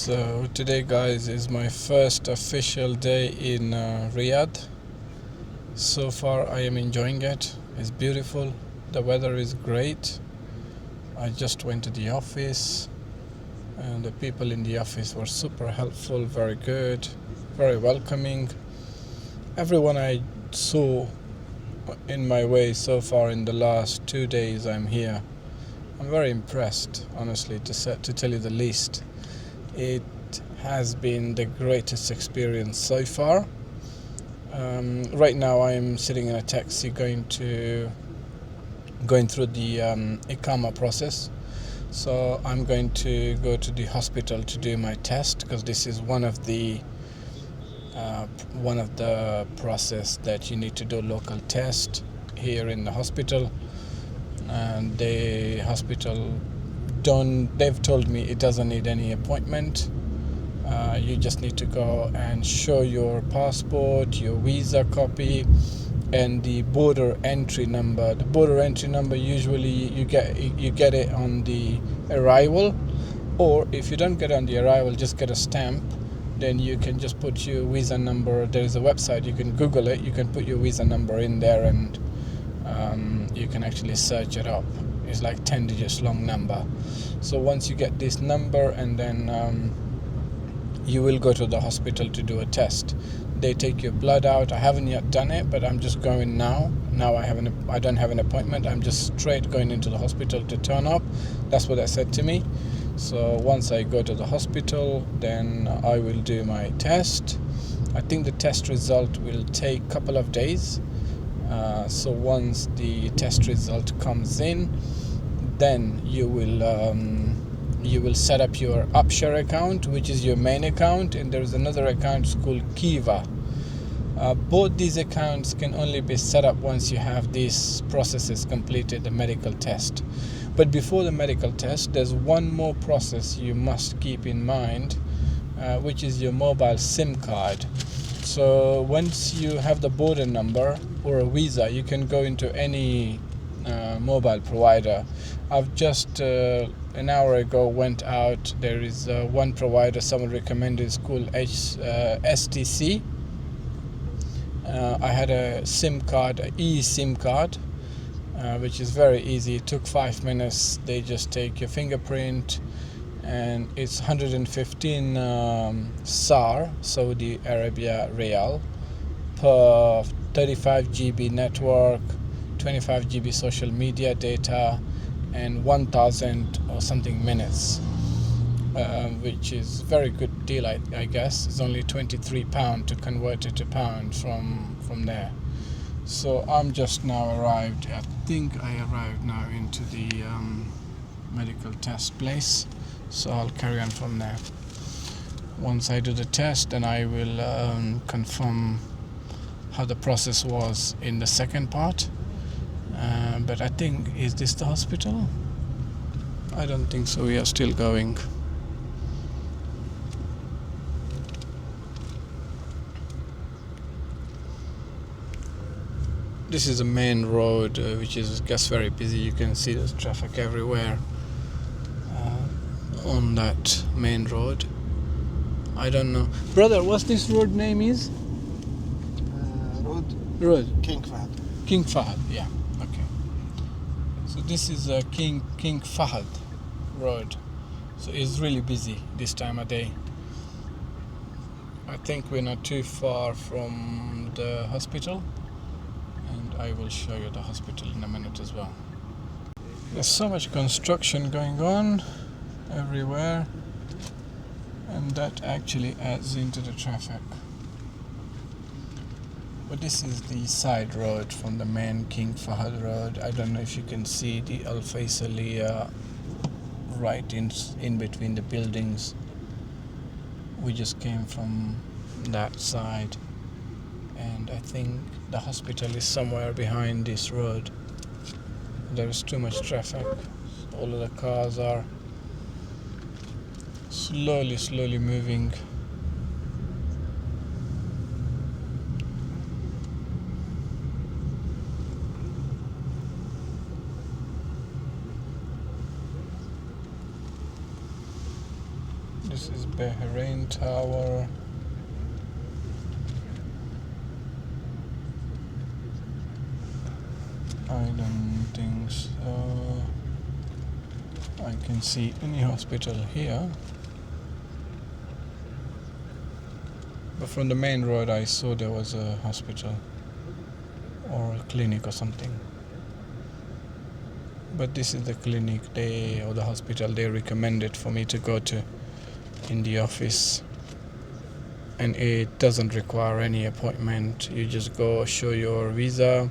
So today, guys, is my first official day in Riyadh. So far I am enjoying it. It's beautiful, the weather is great. I just went to the office and the people in the office were super helpful, very good, very welcoming. Everyone I saw in my way so far in the last 2 days I'm here, I'm very impressed, honestly, to tell you the least. It has been the greatest experience so far. Right now I am sitting in a taxi going through the Iqama process. So I'm going to go to the hospital to do my test, because this is one of the process that you need to do local test here in the hospital. And the hospital they've told me it doesn't need any appointment. You just need to go and show your passport, your visa copy, and the border entry number. The border entry number usually you get it on the arrival, or if you don't get it on the arrival, just get a stamp. Then you can just put your visa number. There is a website, you can Google it. You can put your visa number in there, and you can actually search it up. It's like 10 digits long number. So once you get this number, and then you will go to the hospital to do a test. They take your blood out. I haven't yet done it, but I'm just going now. Now I don't have an appointment. I'm just straight going into the hospital to turn up. That's what they said to me. So once I go to the hospital, then I will do my test. I think the test result will take a couple of days. So once the test result comes in, then you will set up your Upshare account, which is your main account, and there's another account called Kiva. Both these accounts can only be set up once you have these processes completed, the medical test. But before the medical test, there's one more process you must keep in mind, which is your mobile SIM card. So once you have the border number or a visa, you can go into any mobile provider. I've just an hour ago went out. There is one provider someone recommended. It's called STC. I had a SIM card, an eSIM card, which is very easy. It took 5 minutes. They just take your fingerprint, and it's 115 SAR, Saudi Arabia Riyal, per 35 GB network, 25 GB social media data, and 1,000 or something minutes, which is very good deal, I guess. It's only £23 to convert it to pound from there. So I'm just now arrived. I think I arrived now into the medical test place. So I'll carry on from there. Once I do the test, then I will confirm how the process was in the second part. But I think, is this the hospital? I don't think so. We are still going. This is a main road, which is, I guess, very busy. You can see there's traffic everywhere on that main road. I don't know, brother, what's this road name is? Road King Fahd. King Fahd, yeah. Okay. So this is King Fahd road. So it's really busy this time of day. I think we're not too far from the hospital, and I will show you the hospital in a minute as well. There's so much construction going on everywhere, and that actually adds into the traffic. But this is the side road from the main King Fahd road. I don't know if you can see the Al Faisaliya right in between the buildings. We just came from that side, and I think the hospital is somewhere behind this road. There is too much traffic. All of the cars are slowly moving. This is Bahrain Tower. I don't think so. I can see any hospital here. But from the main road I saw there was a hospital or a clinic or something. But this is the clinic or the hospital they recommended for me to go to in the office. And it doesn't require any appointment. You just go, show your visa,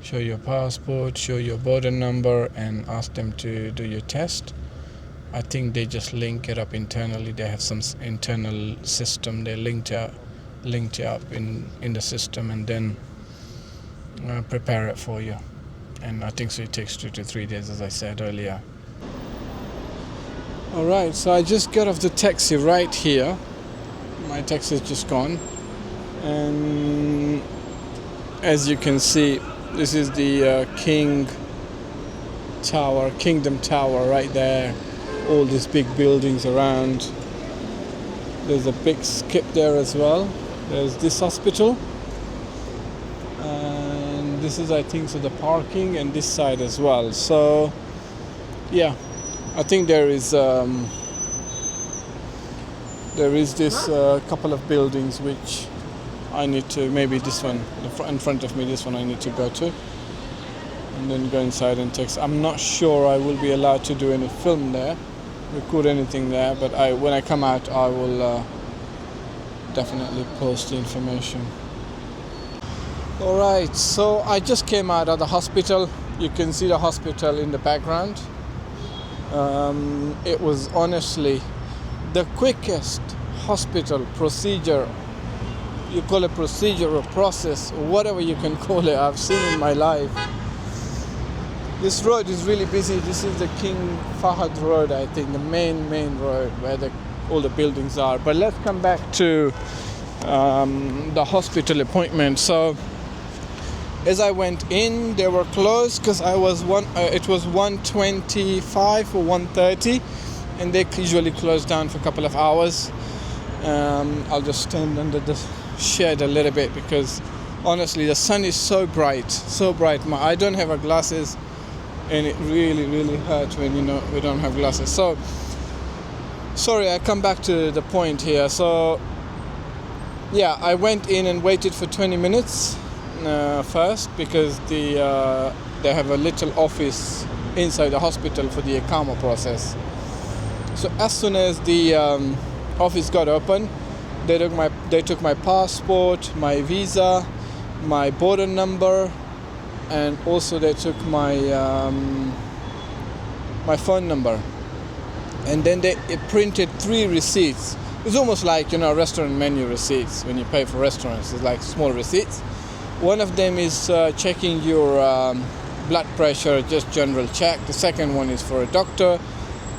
show your passport, show your border number, and ask them to do your test. I think they just link it up internally. They have some internal system. They linked it up in the system and then prepare it for you. And I think so it takes 2 to 3 days, as I said earlier. Alright, so I just got off the taxi right here. My taxi is just gone. And as you can see, this is the Kingdom Tower right there. All these big buildings around. There's a big skip there as well. There's this hospital. And this is, I think, so the parking, and this side as well. So, yeah, I think there is this couple of buildings which I need to, maybe this one, in front of me, this one I need to go to. And then go inside and text. I'm not sure I will be allowed to do any film there, record anything there, but when I come out I will definitely post the information. Alright, so I just came out of the hospital. You can see the hospital in the background. It was honestly the quickest hospital procedure, you call it procedure or process, or whatever you can call it, I've seen in my life. This road is really busy. This is the King Fahd Road, I think, the main road where all the buildings are. But let's come back to the hospital appointment. So as I went in, they were closed because it was 1:25 or 1:30, and they usually close down for a couple of hours. I'll just stand under the shade a little bit because honestly the sun is so bright. I don't have glasses, and it really hurts when we don't have glasses. So sorry, I come back to the point here. So yeah, I went in and waited for 20 minutes first because they have a little office inside the hospital for the Iqama process. So as soon as the office got open, they took my passport, my visa, my border number, and also they took my phone number. And then they printed 3 receipts. It's almost like restaurant menu receipts when you pay for restaurants. It's like small receipts. One of them is checking your blood pressure, just general check. The second one is for a doctor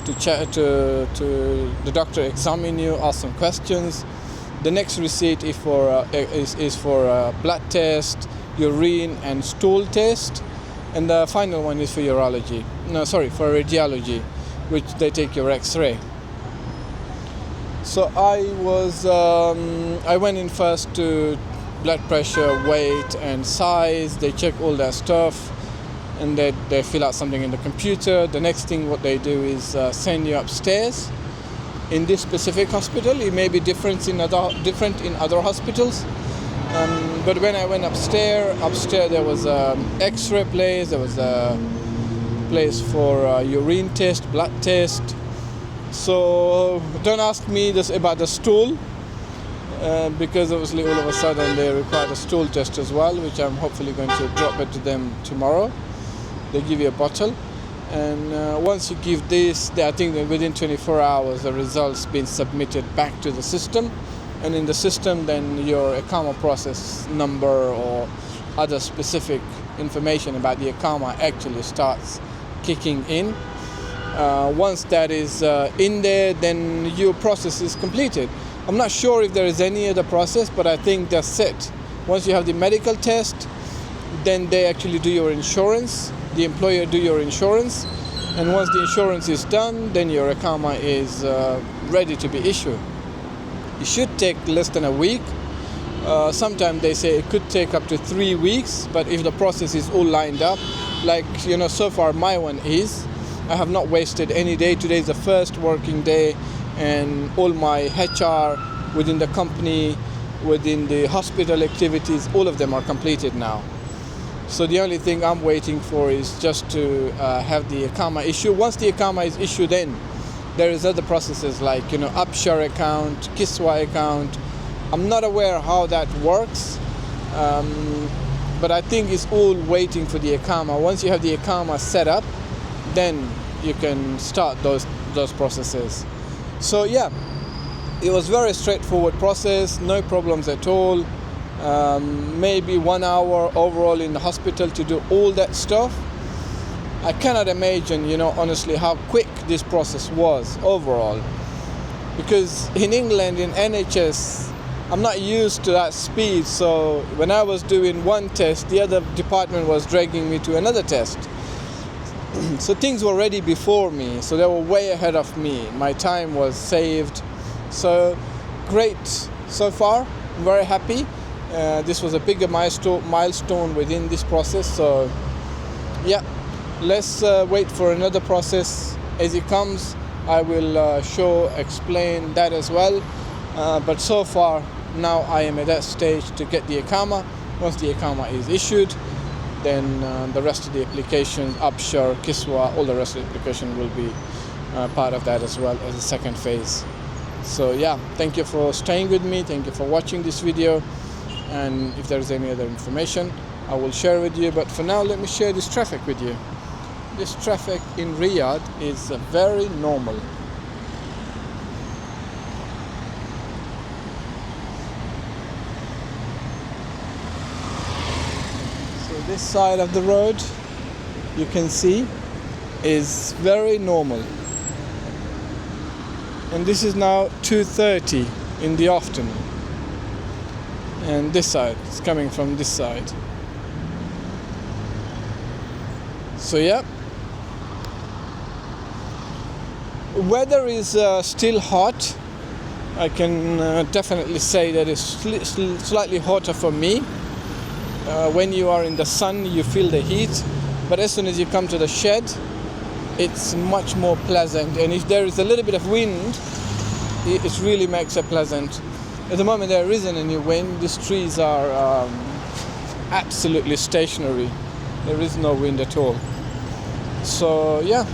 to the doctor examine you, ask some questions. The next receipt is for a blood test, urine and stool test, and the final one is for for radiology, which they take your X-ray. So I went in first to blood pressure, weight and size. They check all that stuff, and they fill out something in the computer. The next thing what they do is send you upstairs. In this specific hospital, it may be different in other hospitals. But when I went upstairs there was an X-ray place. There was a place for urine test, blood test. So don't ask me this about the stool, because obviously all of a sudden they require a stool test as well, which I'm hopefully going to drop it to them tomorrow. They give you a bottle, and once you give this, I think that within 24 hours the results been submitted back to the system, and in the system then your Iqama process number or other specific information about the Iqama actually starts kicking in. Once that is in there, then your process is completed. I'm not sure if there is any other process, but I think that's it. Once you have the medical test, then they actually do your insurance. The employer do your insurance, And once the insurance is done, then your Iqama is ready to be issued. It should take less than a week. Sometimes they say it could take up to 3 weeks, but if the process is all lined up, like, so far my one is, I have not wasted any day. Today is the first working day, and all my HR within the company, within the hospital activities, all of them are completed now. So the only thing I'm waiting for is just to have the Iqama issue. Once the Iqama is issued, then there is other processes like, Upshare account, Kiswa account. I'm not aware how that works, but I think it's all waiting for the Iqama. Once you have the Iqama set up, then you can start those processes. So yeah, it was very straightforward process, no problems at all. Maybe 1 hour overall in the hospital to do all that stuff. I cannot imagine, honestly, how quick this process was overall. Because in England, in NHS, I'm not used to that speed. So when I was doing one test, the other department was dragging me to another test. So things were ready before me. So they were way ahead of me. My time was saved. So great so far. I'm very happy. This was a bigger milestone within this process. So yeah, let's wait for another process as it comes. I will explain that as well. But so far now I am at that stage to get the Iqama. Once the Iqama is issued, then the rest of the application, Upshare, Kiswa, all the rest of the application will be part of that as well as the second phase. So yeah, thank you for staying with me. Thank you for watching this video. And if there's any other information, I will share with you. But for now, let me share this traffic with you. This traffic in Riyadh is very normal. So this side of the road, you can see, is very normal. And this is now 2:30 in the afternoon. And this side, it's coming from this side. So yeah, weather is still hot. I can definitely say that it's slightly hotter for me. When you are in the sun, you feel the heat, but as soon as you come to the shed, it's much more pleasant. And if there is a little bit of wind, it really makes it pleasant. At the moment there isn't any wind. These trees are absolutely stationary. There is no wind at all. So yeah,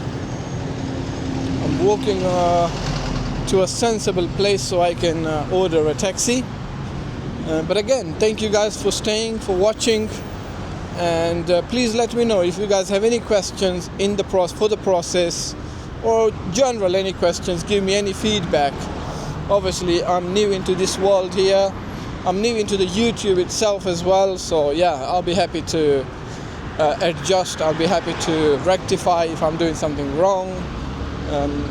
I'm walking to a sensible place so I can order a taxi. But again, thank you guys for staying, for watching, and please let me know if you guys have any questions for the process, or general any questions. Give me any feedback. Obviously, I'm new into this world here. I'm new into the YouTube itself as well. So yeah, I'll be happy to adjust. I'll be happy to rectify if I'm doing something wrong.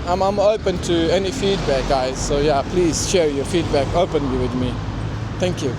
I'm open to any feedback, guys. So yeah, please share your feedback openly with me. Thank you.